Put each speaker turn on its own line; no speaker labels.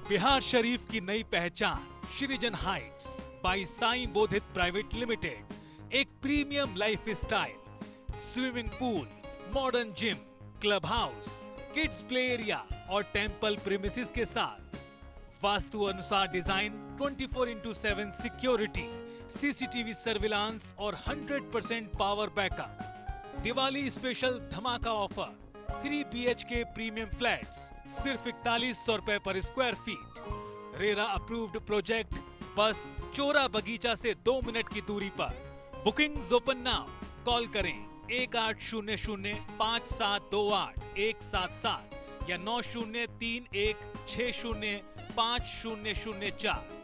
बिहार शरीफ की नई पहचान Srijan Heights by Sai Bodhit private limited एक premium life style, swimming pool, modern gym, club house, kids play area और temple premises के साथ वास्तु अनुसार डिजाइन 24/7 सिक्योरिटी, सीसीटीवी सर्विलांस और 100% पावर बैकअप। दिवाली स्पेशल धमाका ऑफर 3 BHK प्रीमियम फ्लैट्स सिर्फ 4100 रुपए पर square feet. RERA approved project बस चोरा बगीचा से 2 मिनट की दूरी पर। Bookings open now. कॉल करें 1800-5728-177 या 9031605004।